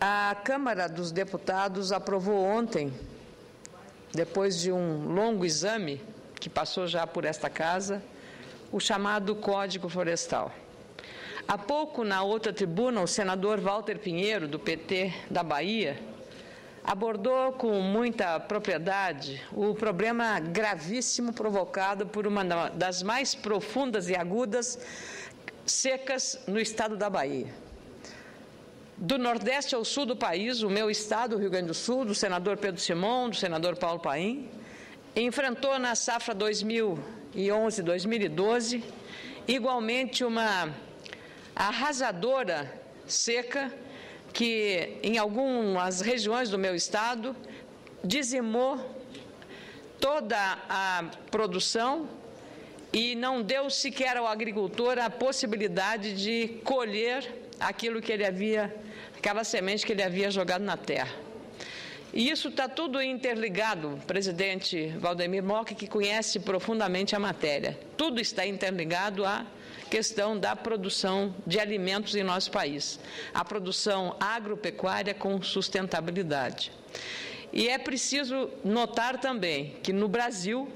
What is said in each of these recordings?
A Câmara dos Deputados aprovou ontem, depois de um longo exame que passou já por esta casa, o chamado Código Florestal. Há pouco, na outra tribuna, o senador Walter Pinheiro, do PT da Bahia, abordou com muita propriedade o problema gravíssimo provocado por uma das mais profundas e agudas secas no estado da Bahia. Do Nordeste ao Sul do país, o meu estado, o Rio Grande do Sul, do senador Pedro Simão, do senador Paulo Paim, enfrentou na safra 2011-2012 igualmente uma arrasadora seca que, em algumas regiões do meu estado, dizimou toda a produção e não deu sequer ao agricultor a possibilidade de colher aquela semente que ele havia jogado na terra. E isso está tudo interligado, presidente Valdemir Mock, que conhece profundamente a matéria. Tudo está interligado à questão da produção de alimentos em nosso país, a produção agropecuária com sustentabilidade. E é preciso notar também que no Brasil,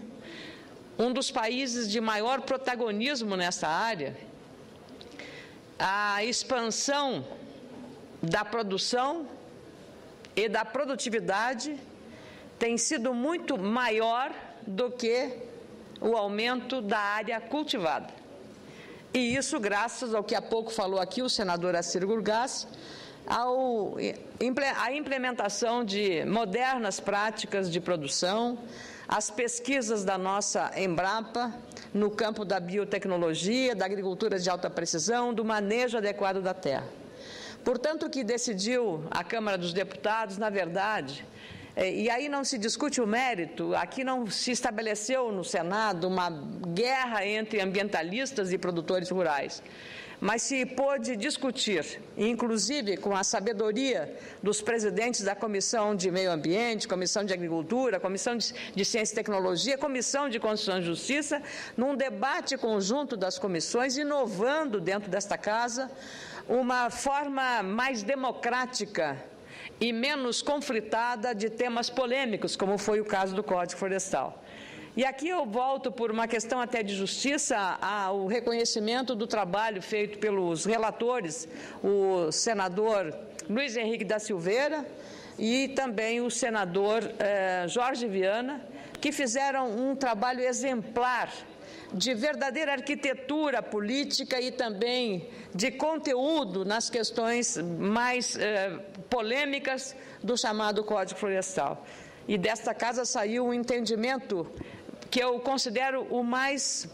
um dos países de maior protagonismo nessa área, a expansão da produção e da produtividade tem sido muito maior do que o aumento da área cultivada. E isso graças ao que há pouco falou aqui o senador Assir Gurgás, à implementação de modernas práticas de produção, as pesquisas da nossa Embrapa no campo da biotecnologia, da agricultura de alta precisão, do manejo adequado da terra. Portanto, o que decidiu a Câmara dos Deputados, na verdade, e aí não se discute o mérito, aqui não se estabeleceu no Senado uma guerra entre ambientalistas e produtores rurais, mas se pôde discutir, inclusive com a sabedoria dos presidentes da Comissão de Meio Ambiente, Comissão de Agricultura, Comissão de Ciência e Tecnologia, Comissão de Constituição e Justiça, num debate conjunto das comissões, inovando dentro desta casa uma forma mais democrática e menos conflitada de temas polêmicos, como foi o caso do Código Florestal. E aqui eu volto, por uma questão até de justiça, ao reconhecimento do trabalho feito pelos relatores, o senador Luiz Henrique da Silveira e também o senador Jorge Viana, que fizeram um trabalho exemplar de verdadeira arquitetura política e também de conteúdo nas questões mais polêmicas do chamado Código Florestal. E desta casa saiu um entendimento que eu considero o mais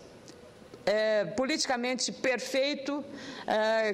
politicamente perfeito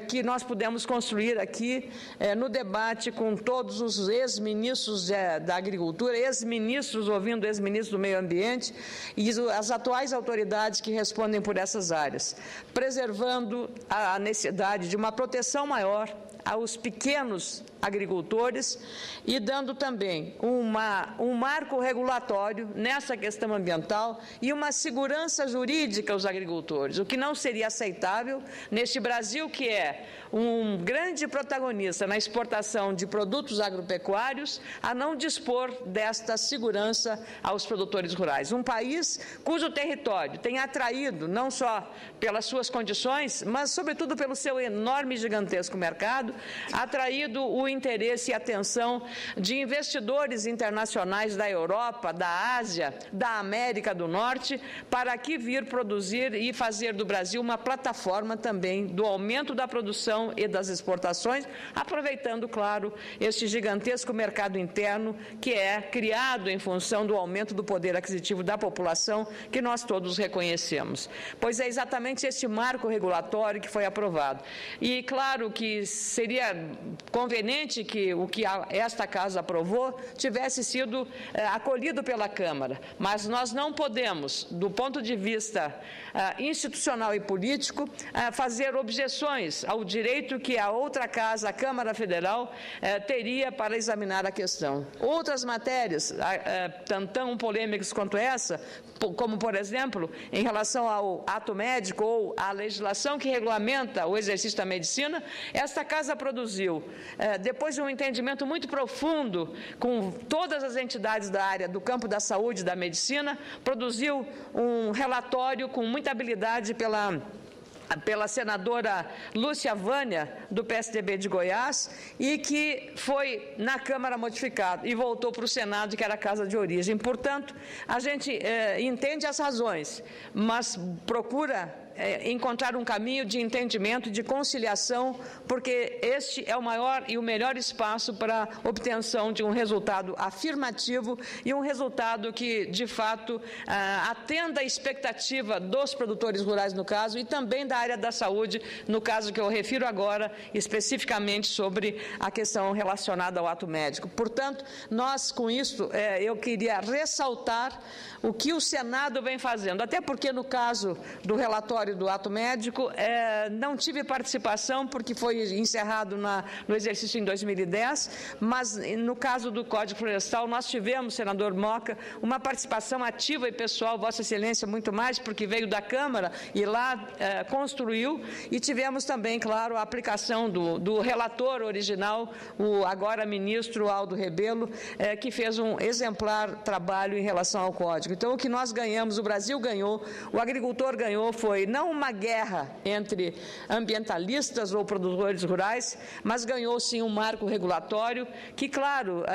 que nós pudemos construir aqui no debate com todos os ex-ministros da Agricultura, ex-ministros ouvindo ex-ministros do Meio Ambiente e as atuais autoridades que respondem por essas áreas, preservando a necessidade de uma proteção maior aos pequenos agricultores e dando também um marco regulatório nessa questão ambiental e uma segurança jurídica aos agricultores, o que não seria aceitável neste Brasil que é um grande protagonista na exportação de produtos agropecuários, a não dispor desta segurança aos produtores rurais. Um país cujo território tem atraído, não só pelas suas condições, mas sobretudo pelo seu enorme e gigantesco mercado, atraído o interesse e atenção de investidores internacionais da Europa, da Ásia, da América do Norte, para aqui vir produzir e fazer do Brasil uma plataforma também do aumento da produção e das exportações, aproveitando, claro, este gigantesco mercado interno que é criado em função do aumento do poder aquisitivo da população, que nós todos reconhecemos. Pois é exatamente esse marco regulatório que foi aprovado. E, claro, que seria conveniente que o que esta Casa aprovou tivesse sido acolhido pela Câmara, mas nós não podemos, do ponto de vista institucional e político, fazer objeções ao direito que a outra Casa, a Câmara Federal, teria para examinar a questão. Outras matérias, tão polêmicas quanto essa, como, por exemplo, em relação ao ato médico ou à legislação que regulamenta o exercício da medicina, esta Casa Casa produziu, depois de um entendimento muito profundo com todas as entidades da área do campo da saúde e da medicina, produziu um relatório com muita habilidade pela senadora Lúcia Vânia, do PSDB de Goiás, e que foi na Câmara modificado e voltou para o Senado, que era a casa de origem. Portanto, a gente entende as razões, mas procura encontrar um caminho de entendimento, de conciliação, porque este é o maior e o melhor espaço para a obtenção de um resultado afirmativo e um resultado que, de fato, atenda à expectativa dos produtores rurais, no caso, e também da área da saúde, no caso que eu refiro agora, especificamente sobre a questão relacionada ao ato médico. Portanto, nós, com isso, eu queria ressaltar o que o Senado vem fazendo, até porque, no caso do relatório do ato médico, não tive participação porque foi encerrado no exercício em 2010, mas no caso do Código Florestal nós tivemos, senador Moca, uma participação ativa e pessoal, Vossa Excelência, muito mais, porque veio da Câmara e lá construiu, e tivemos também, claro, a aplicação do relator original, o agora ministro Aldo Rebelo, que fez um exemplar trabalho em relação ao Código. Então, o que nós ganhamos, o Brasil ganhou, o agricultor ganhou, foi não uma guerra entre ambientalistas ou produtores rurais, mas ganhou sim um marco regulatório que, claro,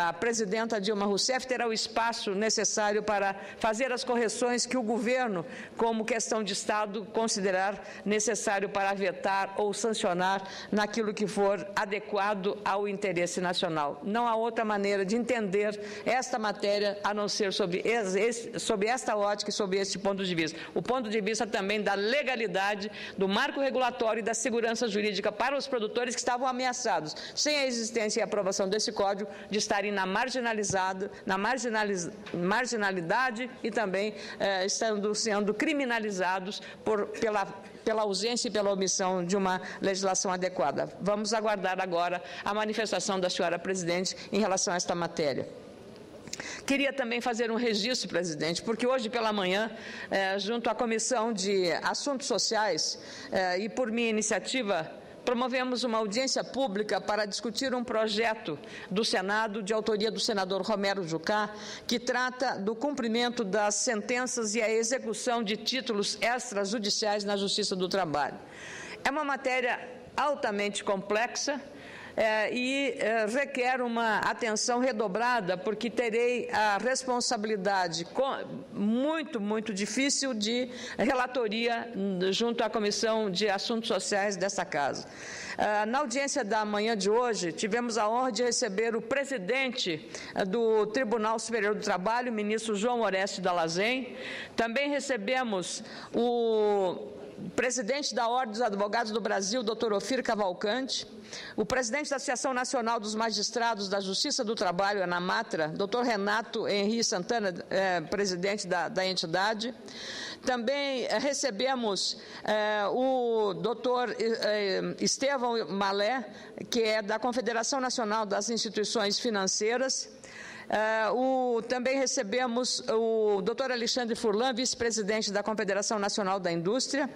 a presidenta Dilma Rousseff terá o espaço necessário para fazer as correções que o governo, como questão de Estado, considerar necessário para vetar ou sancionar naquilo que for adequado ao interesse nacional. Não há outra maneira de entender esta matéria a não ser sob esta ótica e sob este ponto de vista. O ponto de vista também da legalidade, do marco regulatório e da segurança jurídica para os produtores que estavam ameaçados, sem a existência e aprovação desse código, de estarem na marginalidade e também sendo criminalizados pela ausência e pela omissão de uma legislação adequada. Vamos aguardar agora a manifestação da senhora presidente em relação a esta matéria. Queria também fazer um registro, presidente, porque hoje pela manhã, junto à Comissão de Assuntos Sociais e por minha iniciativa, promovemos uma audiência pública para discutir um projeto do Senado, de autoria do senador Romero Jucá, que trata do cumprimento das sentenças e a execução de títulos extrajudiciais na Justiça do Trabalho. É uma matéria altamente complexa, e requer uma atenção redobrada, porque terei a responsabilidade muito difícil de relatoria junto à Comissão de Assuntos Sociais dessa Casa. Na audiência da manhã de hoje, tivemos a honra de receber o presidente do Tribunal Superior do Trabalho, o ministro João Oreste Dallazen. Também recebemos o presidente da Ordem dos Advogados do Brasil, doutor Ofir Cavalcante, o presidente da Associação Nacional dos Magistrados da Justiça do Trabalho, ANAMATRA, doutor Renato Henri Santana, presidente da entidade. Também recebemos o doutor Estevão Malé, que é da Confederação Nacional das Instituições Financeiras. Também recebemos o doutor Alexandre Furlan, vice-presidente da Confederação Nacional da Indústria,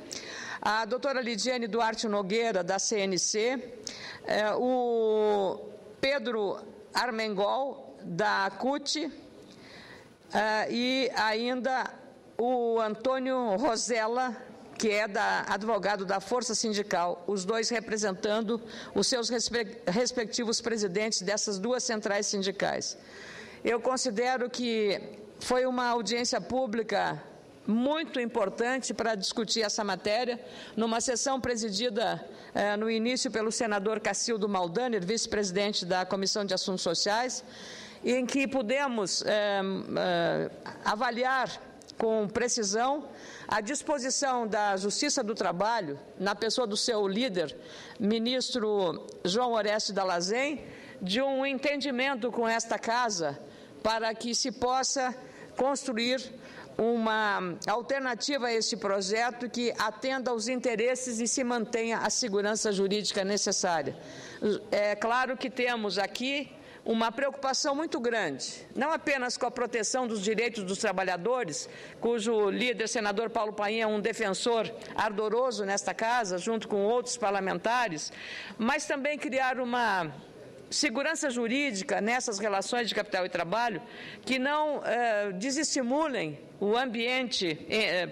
a doutora Lidiane Duarte Nogueira, da CNC, o Pedro Armengol, da CUT, e ainda o Antônio Rosella, que é advogado da Força Sindical, os dois representando os seus respectivos presidentes dessas duas centrais sindicais. Eu considero que foi uma audiência pública muito importante para discutir essa matéria, numa sessão presidida no início pelo senador Cacildo Maldaner, vice-presidente da Comissão de Assuntos Sociais, em que pudemos avaliar com precisão a disposição da Justiça do Trabalho, na pessoa do seu líder, ministro João Oreste Dallazen, de um entendimento com esta Casa para que se possa construir uma alternativa a este projeto que atenda aos interesses e se mantenha a segurança jurídica necessária. É claro que temos aqui uma preocupação muito grande, não apenas com a proteção dos direitos dos trabalhadores, cujo líder, senador Paulo Paim, é um defensor ardoroso nesta casa, junto com outros parlamentares, mas também criar uma segurança jurídica nessas relações de capital e trabalho que não desestimulem o ambiente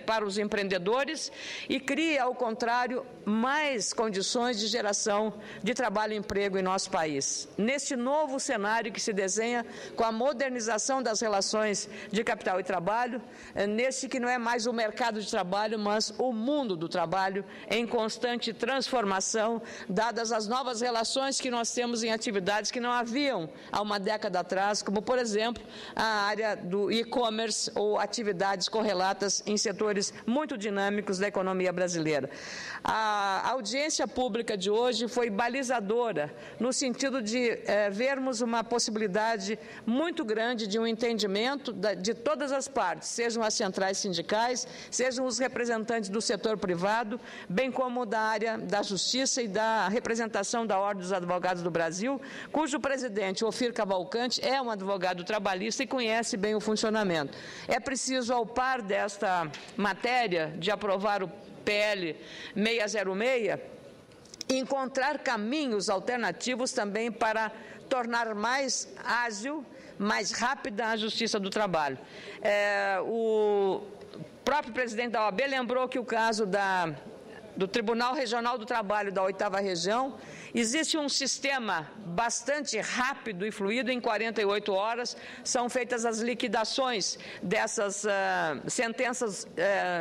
para os empreendedores e crie, ao contrário, mais condições de geração de trabalho e emprego em nosso país. Neste novo cenário que se desenha com a modernização das relações de capital e trabalho, neste que não é mais o mercado de trabalho, mas o mundo do trabalho em constante transformação, dadas as novas relações que nós temos em atividades que não haviam há uma década atrás, como, por exemplo, a área do e-commerce ou atividades correlatas em setores muito dinâmicos da economia brasileira. A audiência pública de hoje foi balizadora, no sentido de vermos uma possibilidade muito grande de um entendimento de todas as partes, sejam as centrais sindicais, sejam os representantes do setor privado, bem como da área da Justiça e da representação da Ordem dos Advogados do Brasil, cujo presidente, Ofir Cavalcante, é um advogado trabalhista e conhece bem o funcionamento. É preciso, ao par desta matéria, de aprovar o PL 606, encontrar caminhos alternativos também para tornar mais ágil, mais rápida a Justiça do Trabalho. O próprio presidente da OAB lembrou que o caso do Tribunal Regional do Trabalho da 8ª Região, existe um sistema bastante rápido e fluido. Em 48 horas são feitas as liquidações dessas sentenças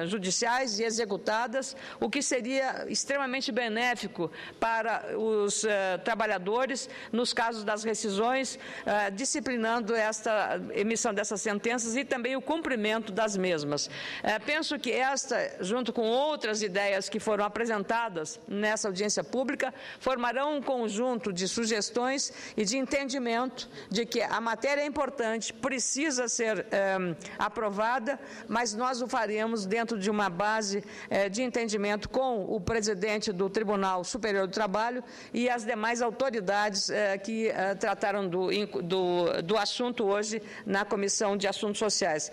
judiciais e executadas, o que seria extremamente benéfico para os trabalhadores nos casos das rescisões, disciplinando esta emissão dessas sentenças e também o cumprimento das mesmas. Penso que esta, junto com outras ideias que foram apresentadas nessa audiência pública, formarão um conjunto de sugestões e de entendimento de que a matéria é importante, precisa ser aprovada, mas nós o faremos dentro de uma base de entendimento com o presidente do Tribunal Superior do Trabalho e as demais autoridades que trataram do assunto hoje na Comissão de Assuntos Sociais.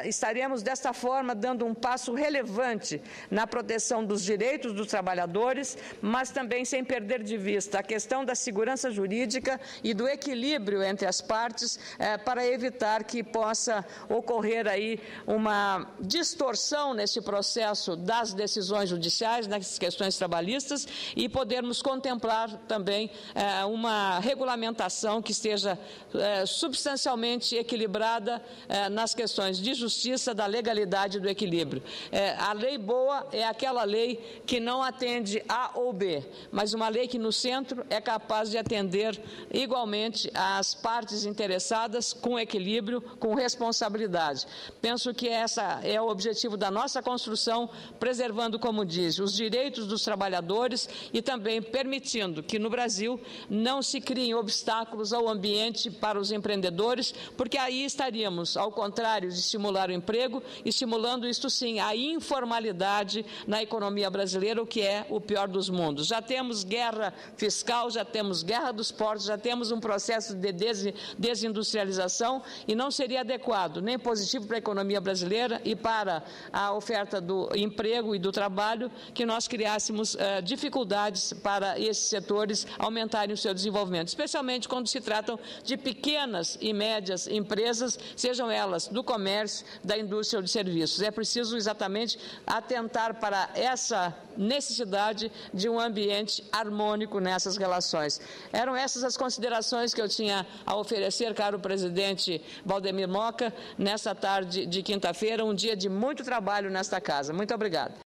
Estaremos, desta forma, dando um passo relevante na proteção dos direitos dos trabalhadores, mas também sem perder de vista a questão da segurança jurídica e do equilíbrio entre as partes, para evitar que possa ocorrer aí uma distorção nesse processo das decisões judiciais, nas questões trabalhistas, e podermos contemplar também uma regulamentação que esteja substancialmente equilibrada nas questões de justiça, da legalidade e do equilíbrio. A lei boa é aquela lei que não atende A ou B, mas uma lei que no centro é capaz de atender igualmente as partes interessadas com equilíbrio, com responsabilidade. Penso que esse é o objetivo da nossa construção, preservando, como diz, os direitos dos trabalhadores e também permitindo que no Brasil não se criem obstáculos ao ambiente para os empreendedores, porque aí estaríamos, ao contrário de estimular o emprego, estimulando, isto sim, a informalidade na economia brasileira, o que é o pior dos mundos. Já temos guerra fiscal, já temos guerra dos portos, já temos um processo de desindustrialização e não seria adequado nem positivo para a economia brasileira e para a oferta do emprego e do trabalho que nós criássemos dificuldades para esses setores aumentarem o seu desenvolvimento, especialmente quando se tratam de pequenas e médias empresas, sejam elas do comércio, da indústria ou de serviços. É preciso exatamente atentar para essa necessidade de um ambiente harmônico nessas relações. Eram essas as considerações que eu tinha a oferecer, caro presidente Valdemir Moca, nessa tarde de quinta-feira, um dia de muito trabalho nesta casa. Muito obrigada.